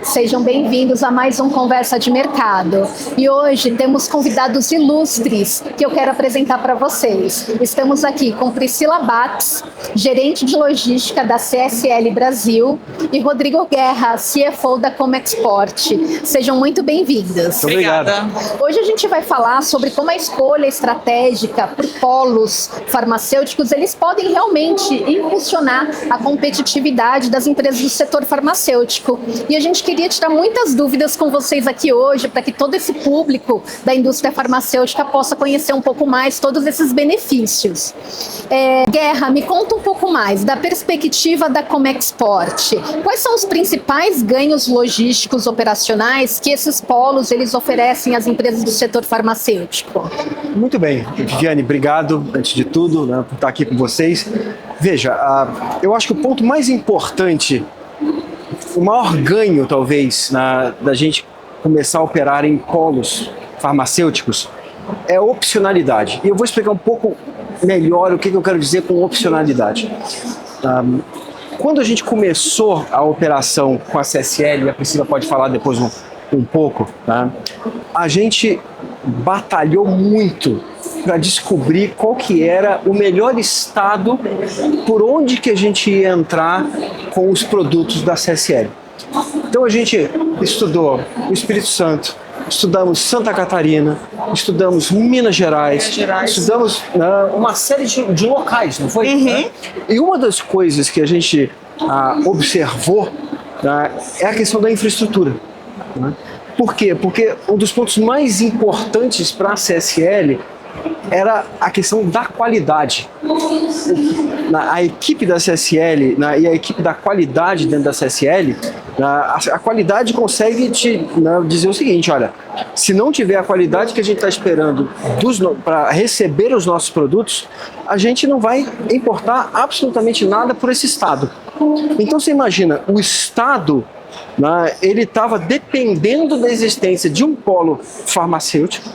Sejam bem-vindos a mais um Conversa de Mercado. E hoje temos convidados ilustres que eu quero apresentar para vocês. Estamos aqui com Priscila Bates, gerente de logística da CSL Brasil, e Rodrigo Guerra, CFO da Comexport. Sejam muito bem-vindos. Obrigada. Hoje a gente vai falar sobre como a escolha estratégica por polos farmacêuticos, eles podem realmente impulsionar a competitividade das empresas do setor farmacêutico. E a gente queria tirar muitas dúvidas com vocês aqui hoje, para que todo esse público da indústria farmacêutica possa conhecer um pouco mais todos esses benefícios. Guerra, me conta um pouco mais da perspectiva da Comexport. Quais são os principais ganhos logísticos operacionais que esses polos eles oferecem às empresas do setor farmacêutico? Muito bem, Viviane, obrigado, antes de tudo, por estar aqui com vocês. Veja, eu acho que o ponto mais importante, o maior ganho, talvez, da gente começar a operar em polos farmacêuticos é a opcionalidade. E eu vou explicar um pouco melhor o que eu quero dizer com opcionalidade. Quando a gente começou a operação com a CSL, a Priscila pode falar depois um pouco, a gente batalhou muito para descobrir qual que era o melhor estado por onde que a gente ia entrar com os produtos da CSL. Então a gente estudou o Espírito Santo, estudamos Santa Catarina, estudamos Minas Gerais. Estudamos uma série de locais, não foi? Uhum. E uma das coisas que a gente observou é a questão da infraestrutura. Por quê? Porque um dos pontos mais importantes para a CSL era a questão da qualidade. A equipe da CSL e a equipe da qualidade dentro da CSL, a qualidade consegue te dizer o seguinte: olha, se não tiver a qualidade que a gente está esperando para receber os nossos produtos, a gente não vai importar absolutamente nada por esse estado. Então você imagina, o estado ele estava dependendo da existência de um polo farmacêutico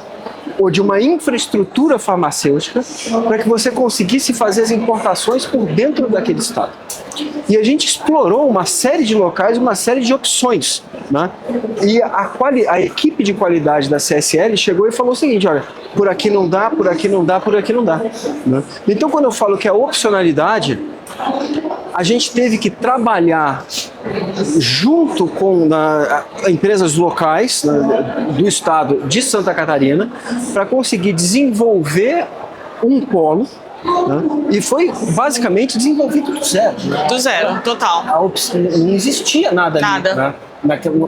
ou de uma infraestrutura farmacêutica para que você conseguisse fazer as importações por dentro daquele estado. E a gente explorou uma série de locais, uma série de opções. E a equipe de qualidade da CSL chegou e falou o seguinte: olha, por aqui não dá, por aqui não dá, por aqui não dá. Então quando eu falo que a opcionalidade, a gente teve que trabalhar junto com empresas locais do estado de Santa Catarina para conseguir desenvolver um polo, e foi basicamente desenvolvido do zero. Do zero, total. Não existia nada ali.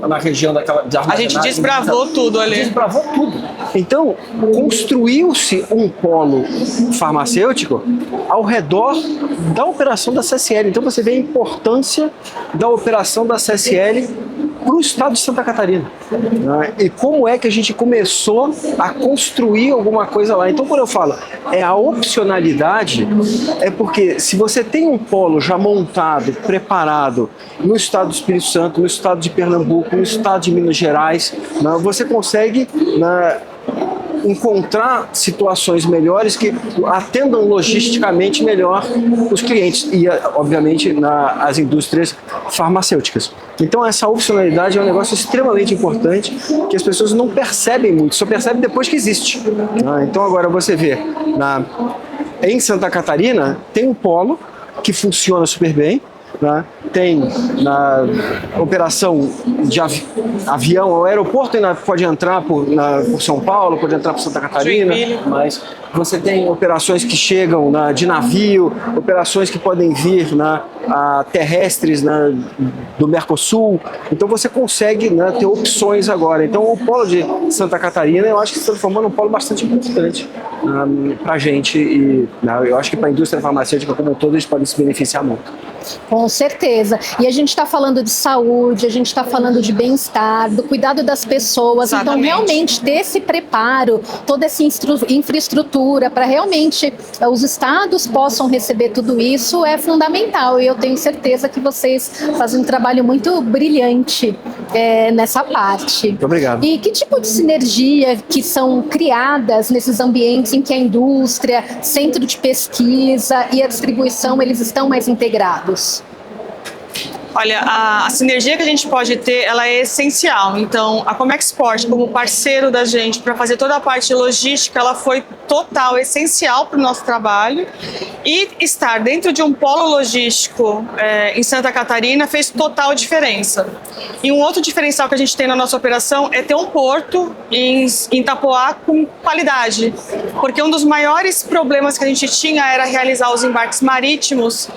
Na região daquela... A gente desbravou tudo ali. Desbravou tudo. Então, construiu-se um polo farmacêutico ao redor da operação da CSL. Então, você vê a importância da operação da CSL para o estado de Santa Catarina. E como é que a gente começou a construir alguma coisa lá. Então, quando eu falo a opcionalidade, é porque se você tem um polo já montado, preparado no estado do Espírito Santo, no estado de Pernambuco, no estado de Minas Gerais, você consegue encontrar situações melhores que atendam logisticamente melhor os clientes e, obviamente, as indústrias farmacêuticas. Então, essa opcionalidade é um negócio extremamente importante que as pessoas não percebem muito, só percebem depois que existe. Então, agora você vê, em Santa Catarina tem um polo que funciona super bem. Tem na operação de avião, o aeroporto ainda pode entrar por São Paulo, pode entrar por Santa Catarina, mas você tem operações que chegam de navio, operações que podem vir terrestres do Mercosul. Então você consegue ter opções agora. Então o polo de Santa Catarina, eu acho que se transformou num polo bastante importante para a gente, e eu acho que para a indústria farmacêutica como um todo eles podem se beneficiar muito. Com certeza. E a gente está falando de saúde, a gente está falando de bem-estar, do cuidado das pessoas. Exatamente. Então, realmente, ter esse preparo, toda essa infraestrutura para realmente os estados possam receber tudo isso é fundamental. E eu tenho certeza que vocês fazem um trabalho muito brilhante nessa parte. Muito obrigado. E que tipo de sinergia que são criadas nesses ambientes em que a indústria, centro de pesquisa e a distribuição, eles estão mais integrados? Olha, a sinergia que a gente pode ter, ela é essencial. Então, a Comexport, como parceiro da gente para fazer toda a parte logística, ela foi total, essencial para o nosso trabalho. E estar dentro de um polo logístico em Santa Catarina fez total diferença. E um outro diferencial que a gente tem na nossa operação é ter um porto em Itapoá com qualidade. Porque um dos maiores problemas que a gente tinha era realizar os embarques marítimos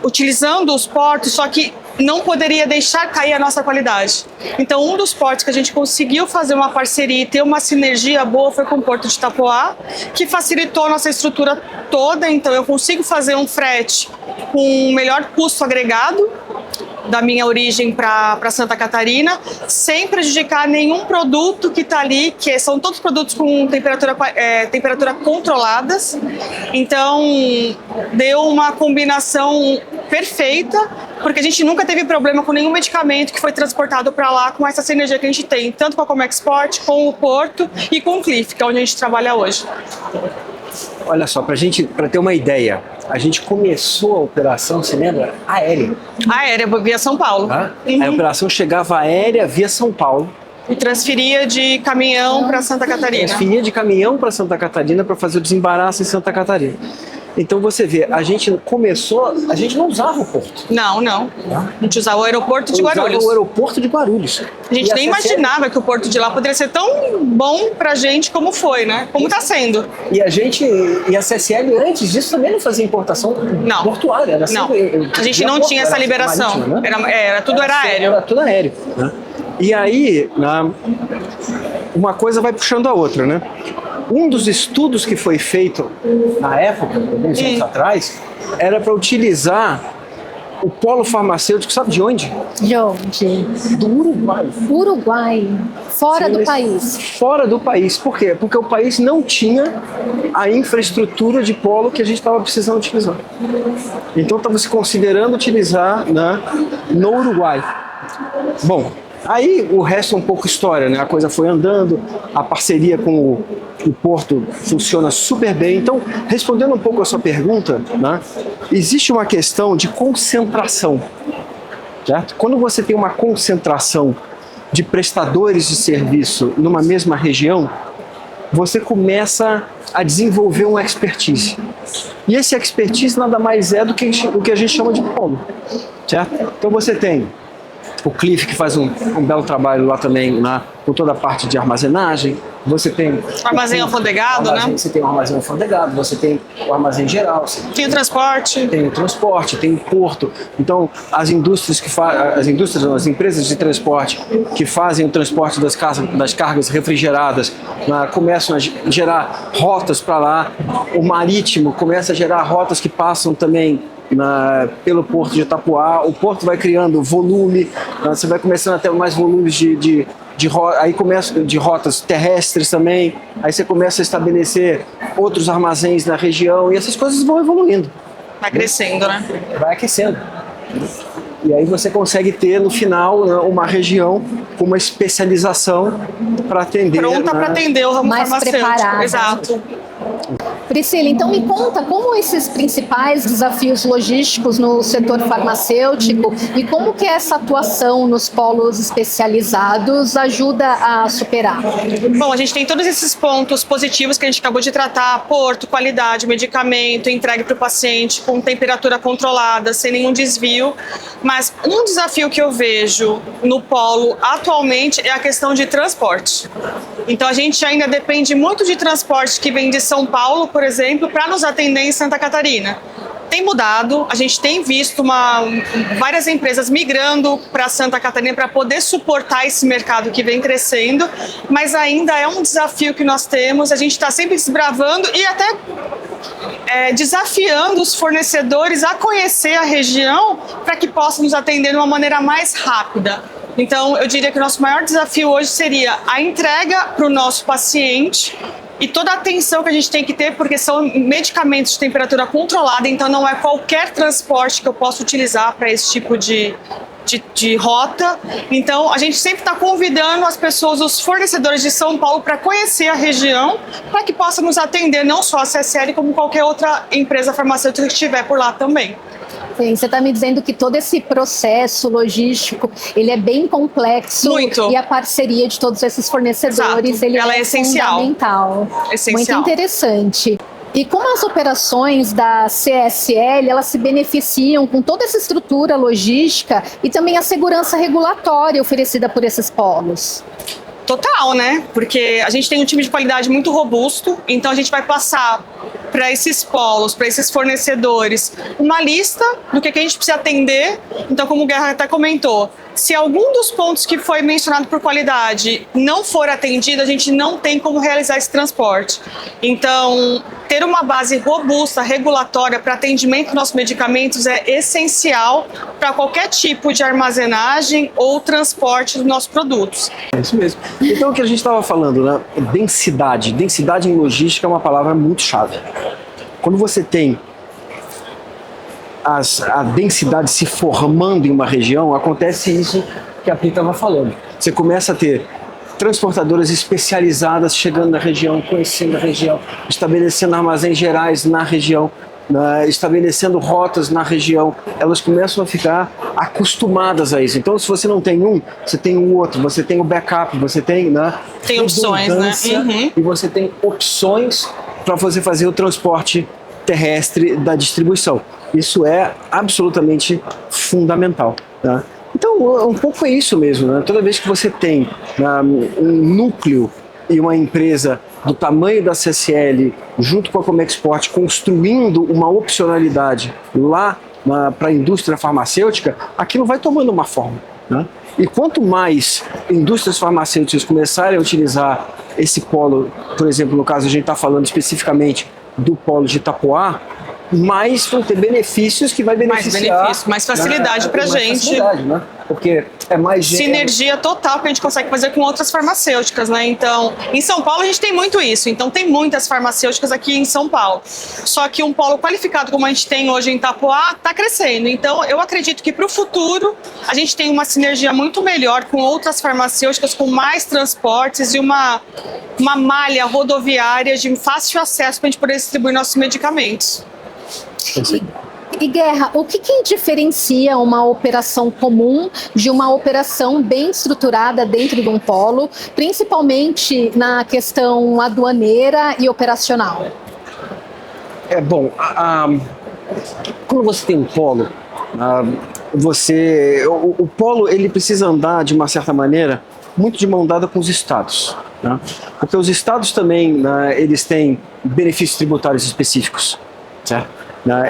utilizando os portos, só que não poderia deixar cair a nossa qualidade. Então, um dos portos que a gente conseguiu fazer uma parceria e ter uma sinergia boa foi com o Porto de Itapoá, que facilitou a nossa estrutura toda. Então, eu consigo fazer um frete com um melhor custo agregado da minha origem para Santa Catarina, sem prejudicar nenhum produto que está ali, que são todos produtos com temperatura controladas. Então, deu uma combinação perfeita, porque a gente nunca teve problema com nenhum medicamento que foi transportado para lá com essa sinergia que a gente tem, tanto com a Comexport, com o Porto e com o Cliff, que é onde a gente trabalha hoje. Olha só, para ter uma ideia, a gente começou a operação, você lembra? Aérea. Aérea, via São Paulo. A operação chegava aérea via São Paulo. E transferia de caminhão para Santa Catarina. Transferia de caminhão para Santa Catarina para fazer o desembaraço em Santa Catarina. Então você vê, a gente não usava o porto. Não. A gente usava o aeroporto de Guarulhos. Usava o aeroporto de Guarulhos. A gente nem imaginava que o porto de lá poderia ser tão bom pra gente como foi, né? Como tá sendo. E a CSL antes disso também não fazia importação portuária. Era sempre, a gente não tinha essa liberação. Marítima, né? Tudo era aéreo. Era tudo aéreo. Né? E aí, uma coisa vai puxando a outra, né? Um dos estudos que foi feito na época, alguns anos atrás, era para utilizar o polo farmacêutico, sabe de onde? De onde? Do Uruguai. Uruguai. Fora do país. Fora do país. Por quê? Porque o país não tinha a infraestrutura de polo que a gente estava precisando utilizar. Então estava se considerando utilizar no Uruguai. Bom, aí o resto é um pouco história, né? A coisa foi andando, a parceria com o Porto funciona super bem. Então, respondendo um pouco a sua pergunta, né? Existe uma questão de concentração, certo? Quando você tem uma concentração de prestadores de serviço numa mesma região, você começa a desenvolver uma expertise. E esse expertise nada mais é do que o que a gente chama de polo, certo? Então você tem o Cliff, que faz um belo trabalho lá também, com toda a parte de armazenagem. Você tem armazém alfandegado, né? Você tem o armazém alfandegado, você tem o armazém geral. Tem o transporte. Tem o transporte, tem o porto. Então, as empresas de transporte que fazem o transporte das cargas refrigeradas começam a gerar rotas para lá. O marítimo começa a gerar rotas que passam também pelo Porto de Itapoá. O porto vai criando volume, você vai começando a ter mais volumes de rotas terrestres também. Aí você começa a estabelecer outros armazéns na região e essas coisas vão evoluindo. Vai crescendo, né? Vai aquecendo. E aí você consegue ter no final uma região com uma especialização para atender. Pronta para atender o ramo mais farmacêutico. Preparada. Exato. Priscila, então me conta como esses principais desafios logísticos no setor farmacêutico e como que essa atuação nos polos especializados ajuda a superar? Bom, a gente tem todos esses pontos positivos que a gente acabou de tratar: porto, qualidade, medicamento, entregue para o paciente com temperatura controlada, sem nenhum desvio. Mas um desafio que eu vejo no polo atualmente é a questão de transporte. Então a gente ainda depende muito de transporte que vem de São Paulo, por exemplo, para nos atender em Santa Catarina. Tem mudado, a gente tem visto várias empresas migrando para Santa Catarina para poder suportar esse mercado que vem crescendo, mas ainda é um desafio que nós temos. A gente está sempre desbravando e até desafiando os fornecedores a conhecer a região para que possam nos atender de uma maneira mais rápida. Então, eu diria que o nosso maior desafio hoje seria a entrega para o nosso paciente e toda a atenção que a gente tem que ter, porque são medicamentos de temperatura controlada, então não é qualquer transporte que eu possa utilizar para esse tipo de rota. Então, a gente sempre está convidando as pessoas, os fornecedores de São Paulo, para conhecer a região, para que possam nos atender, não só a CSL, como qualquer outra empresa farmacêutica que estiver por lá também. Sim, você está me dizendo que todo esse processo logístico, ele é bem complexo. Muito. E a parceria de todos esses fornecedores, Exato. ele Ela é essencial. fundamental. Essencial. Muito interessante. E como as operações da CSL, elas se beneficiam com toda essa estrutura logística e também a segurança regulatória oferecida por esses polos? Total, né? Porque a gente tem um time de qualidade muito robusto, então a gente vai passar para esses polos, para esses fornecedores, uma lista do que a gente precisa atender. Então, como o Guerra até comentou, se algum dos pontos que foi mencionado por qualidade não for atendido, a gente não tem como realizar esse transporte. Então, ter uma base robusta, regulatória para atendimento dos nossos medicamentos é essencial para qualquer tipo de armazenagem ou transporte dos nossos produtos. É isso mesmo. Então, o que a gente estava falando, né? Densidade. Densidade em logística é uma palavra muito chave. Quando você tem a densidade se formando em uma região, acontece isso que a Pri estava falando. Você começa a ter transportadoras especializadas chegando na região, conhecendo a região, estabelecendo armazéns gerais na região, estabelecendo rotas na região. Elas começam a ficar acostumadas a isso. Então, se você não tem um, você tem o outro, você tem o backup, você tem, tem opções, né? Uhum. E você tem opções para você fazer o transporte terrestre da distribuição. Isso é absolutamente fundamental. Tá? Então, um pouco é isso mesmo. Né? Toda vez que você tem um núcleo e uma empresa do tamanho da CSL, junto com a Comexport, construindo uma opcionalidade lá para a indústria farmacêutica, aquilo vai tomando uma forma. Né? E quanto mais indústrias farmacêuticas começarem a utilizar esse polo, por exemplo, no caso a gente está falando especificamente do polo de Itapoá, mais vão ter benefícios que vai beneficiar... Mais facilidade para a gente. Facilidade, né? Porque é mais... Sinergia total que a gente consegue fazer com outras farmacêuticas, né? Então, em São Paulo a gente tem muito isso. Então, tem muitas farmacêuticas aqui em São Paulo. Só que um polo qualificado como a gente tem hoje em Itapoá está crescendo. Então, eu acredito que para o futuro a gente tem uma sinergia muito melhor com outras farmacêuticas, com mais transportes e uma malha rodoviária de fácil acesso para a gente poder distribuir nossos medicamentos. E Guerra, o que diferencia uma operação comum de uma operação bem estruturada dentro de um polo, principalmente na questão aduaneira e operacional? Quando você tem um polo, o polo ele precisa andar de uma certa maneira muito de mão dada com os estados, né? Porque os estados também, eles têm benefícios tributários específicos, certo?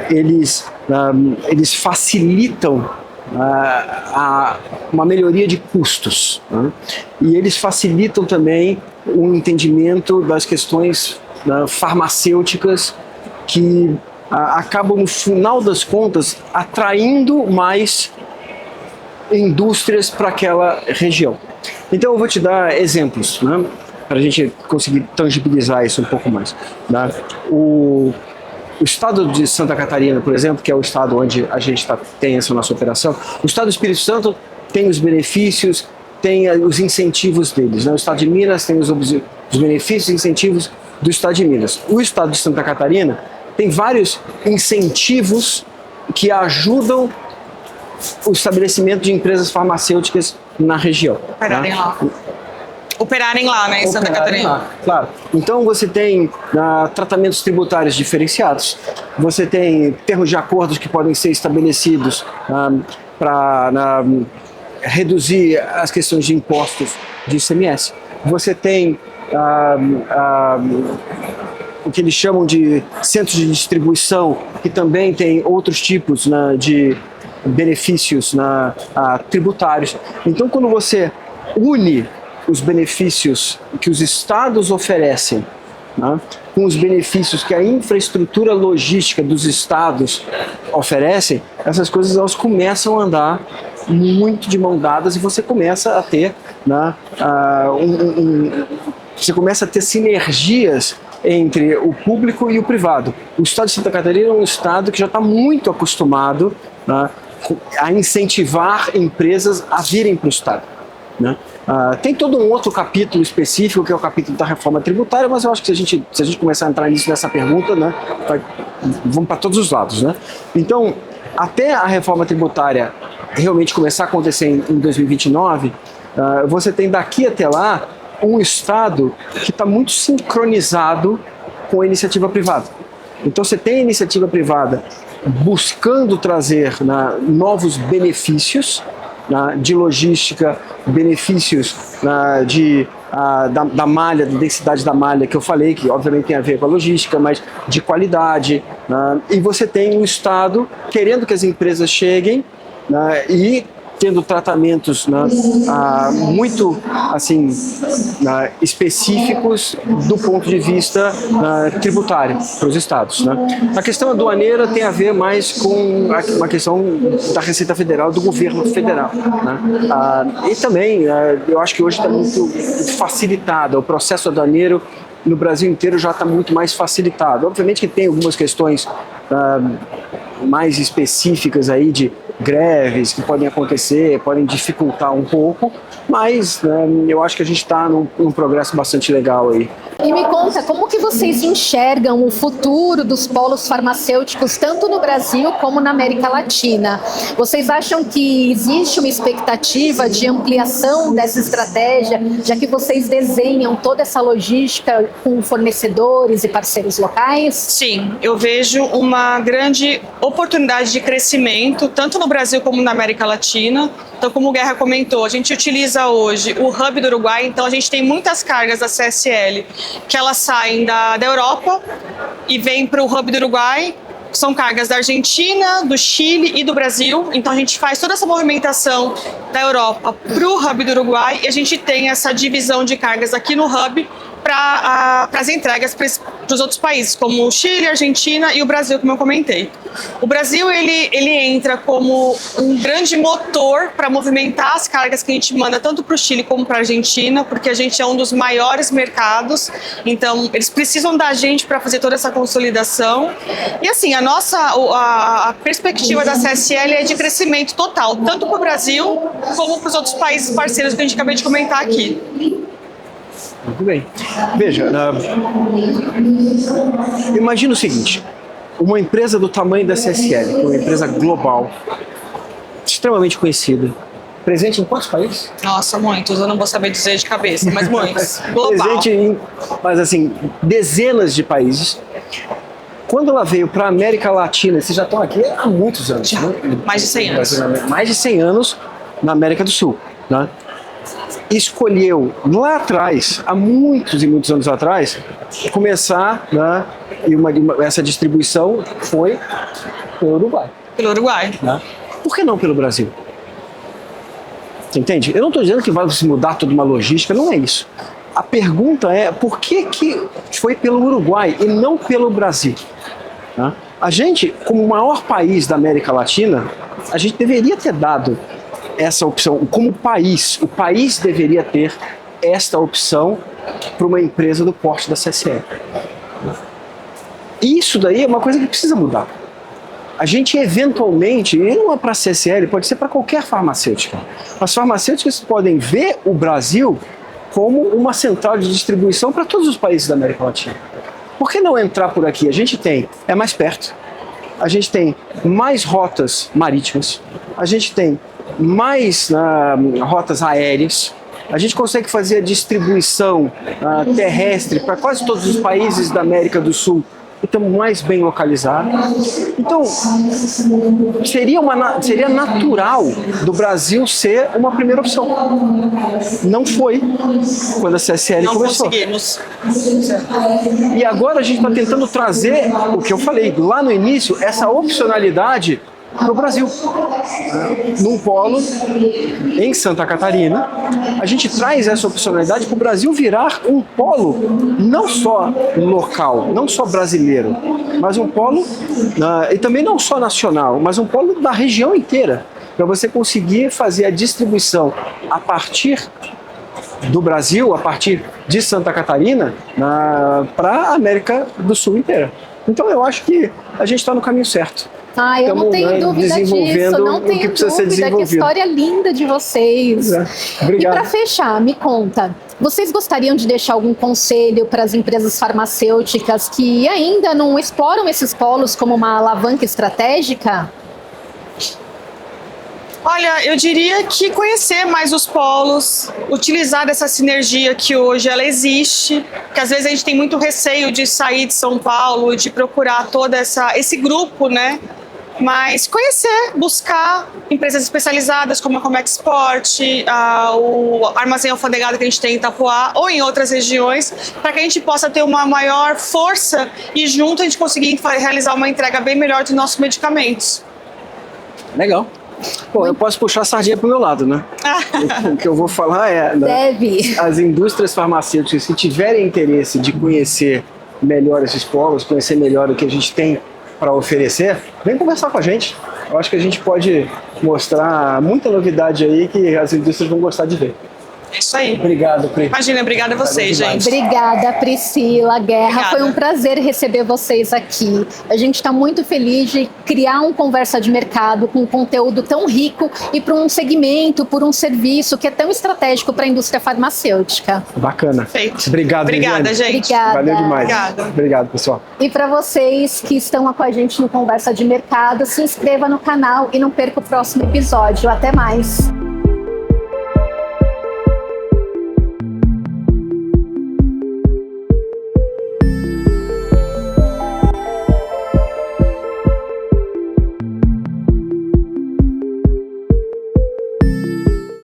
Eles facilitam uma melhoria de custos, né? E eles facilitam também o entendimento das questões farmacêuticas que acabam, no final das contas, atraindo mais indústrias para aquela região. Então eu vou te dar exemplos, né, para a gente conseguir tangibilizar isso um pouco mais. Né? O estado de Santa Catarina, por exemplo, que é o estado onde a gente tem essa nossa operação, o estado do Espírito Santo tem os benefícios, tem os incentivos deles. Né? O estado de Minas tem os benefícios e incentivos do estado de Minas. O estado de Santa Catarina tem vários incentivos que ajudam o estabelecimento de empresas farmacêuticas na região. Operarem lá, né, em Santa Catarina. Lá, claro. Então você tem tratamentos tributários diferenciados, você tem termos de acordos que podem ser estabelecidos para reduzir as questões de impostos de ICMS. Você tem o que eles chamam de centros de distribuição, que também tem outros tipos de benefícios tributários. Então, quando você une os benefícios que os estados oferecem, né, com os benefícios que a infraestrutura logística dos estados oferecem, essas coisas elas começam a andar muito de mão dadas e você começa a ter, você começa a ter sinergias entre o público e o privado. O estado de Santa Catarina é um estado que já está muito acostumado, né, a incentivar empresas a virem para o estado. Né? Tem todo um outro capítulo específico, que é o capítulo da reforma tributária, mas eu acho que se a gente começar a entrar nisso nessa pergunta, né, vamos para todos os lados. Né? Então, até a reforma tributária realmente começar a acontecer em 2029, você tem daqui até lá um Estado que está muito sincronizado com a iniciativa privada. Então você tem a iniciativa privada buscando trazer novos benefícios de logística, benefícios da malha, da densidade da malha que eu falei, que obviamente tem a ver com a logística, mas de qualidade. E você tem o Estado querendo que as empresas cheguem e tendo tratamentos muito assim, específicos do ponto de vista tributário para os estados. A questão aduaneira tem a ver mais com uma questão da Receita Federal, do governo federal. E também, eu acho que hoje está muito facilitado, o processo aduaneiro no Brasil inteiro já está muito mais facilitado. Obviamente que tem algumas questões mais específicas aí de greves que podem acontecer, podem dificultar um pouco, mas eu acho que a gente está num progresso bastante legal aí. E me conta, como que vocês enxergam o futuro dos polos farmacêuticos, tanto no Brasil como na América Latina? Vocês acham que existe uma expectativa de ampliação dessa estratégia, já que vocês desenham toda essa logística com fornecedores e parceiros locais? Sim, eu vejo uma grande oportunidade de crescimento, tanto no Brasil como na América Latina. Então, como o Guerra comentou, a gente utiliza hoje o Hub do Uruguai, então a gente tem muitas cargas da CSL que elas saem da Europa e vêm para o Hub do Uruguai. São cargas da Argentina, do Chile e do Brasil. Então a gente faz toda essa movimentação da Europa para o Hub do Uruguai e a gente tem essa divisão de cargas aqui no Hub para as entregas para os outros países, como o Chile, a Argentina e o Brasil, como eu comentei. O Brasil ele entra como um grande motor para movimentar as cargas que a gente manda tanto para o Chile como para a Argentina, porque a gente é um dos maiores mercados, então eles precisam da gente para fazer toda essa consolidação. E assim, a perspectiva da CSL é de crescimento total, tanto para o Brasil como para os outros países parceiros que a gente acabou de comentar aqui. Muito bem. Veja, imagina o seguinte, uma empresa do tamanho da CSL, que é uma empresa global, extremamente conhecida, presente em quantos países? Nossa, muitos, eu não vou saber dizer de cabeça, mas muitos. Global. Presente em, mas assim, dezenas de países. Quando ela veio para a América Latina, vocês já estão aqui há muitos anos. Já, mais de 100 anos. Mais de 100 anos na América do Sul, né? Escolheu lá atrás, há muitos e muitos anos atrás, começar, e essa distribuição foi pelo Uruguai. Pelo Uruguai. Né? Por que não pelo Brasil? Você entende? Eu não estou dizendo que vai se mudar toda uma logística, não é isso. A pergunta é por que foi pelo Uruguai e não pelo Brasil? Né? A gente, como o maior país da América Latina, a gente deveria ter dado essa opção, como país, o país deveria ter esta opção para uma empresa do porte da CSL. Isso daí é uma coisa que precisa mudar. A gente eventualmente, e não é para a CSL, pode ser para qualquer farmacêutica. As farmacêuticas podem ver o Brasil como uma central de distribuição para todos os países da América Latina. Por que não entrar por aqui? A gente é mais perto, a gente tem mais rotas marítimas, a gente tem mais rotas aéreas, a gente consegue fazer a distribuição terrestre para quase todos os países da América do Sul e estamos mais bem localizados. Então, seria natural do Brasil ser uma primeira opção. Não foi quando a CSL começou. Não conseguimos. E agora a gente está tentando trazer, o que eu falei lá no início, essa opcionalidade para o Brasil. Num polo em Santa Catarina, a gente traz essa opcionalidade para o Brasil virar um polo não só local, não só brasileiro, mas um polo, e também não só nacional, mas um polo da região inteira, para você conseguir fazer a distribuição a partir do Brasil, a partir de Santa Catarina, para a América do Sul inteira. Então eu acho que a gente está no caminho certo. Eu não tenho dúvida disso, não tenho dúvida, que história linda de vocês. Obrigado. E para fechar, me conta, vocês gostariam de deixar algum conselho para as empresas farmacêuticas que ainda não exploram esses polos como uma alavanca estratégica? Olha, eu diria que conhecer mais os polos, utilizar dessa sinergia que hoje ela existe, que às vezes a gente tem muito receio de sair de São Paulo, de procurar todo esse grupo, né? Mas conhecer, buscar empresas especializadas como a Comexport, o armazém alfandegado que a gente tem em Itapoá ou em outras regiões, para que a gente possa ter uma maior força e junto a gente conseguir realizar uma entrega bem melhor dos nossos medicamentos. Legal. Bom, eu posso puxar a sardinha pro meu lado, né? O que eu vou falar é... Deve. As indústrias farmacêuticas que tiverem interesse de conhecer melhor esses polos, conhecer melhor o que a gente tem para oferecer, vem conversar com a gente. Eu acho que a gente pode mostrar muita novidade aí que as indústrias vão gostar de ver. É isso aí. Obrigado, Pri. Imagina, obrigada a vocês, gente. Obrigada, Priscila, Guerra. Obrigada. Foi um prazer receber vocês aqui. A gente está muito feliz de criar um Conversa de Mercado com um conteúdo tão rico e para um segmento, por um serviço que é tão estratégico para a indústria farmacêutica. Bacana. Perfeito. Obrigado, Obrigada, Liliane. gente. Obrigada. Valeu demais. Obrigada. Obrigado, pessoal. E para vocês que estão com a gente no Conversa de Mercado, se inscreva no canal e não perca o próximo episódio. Até mais!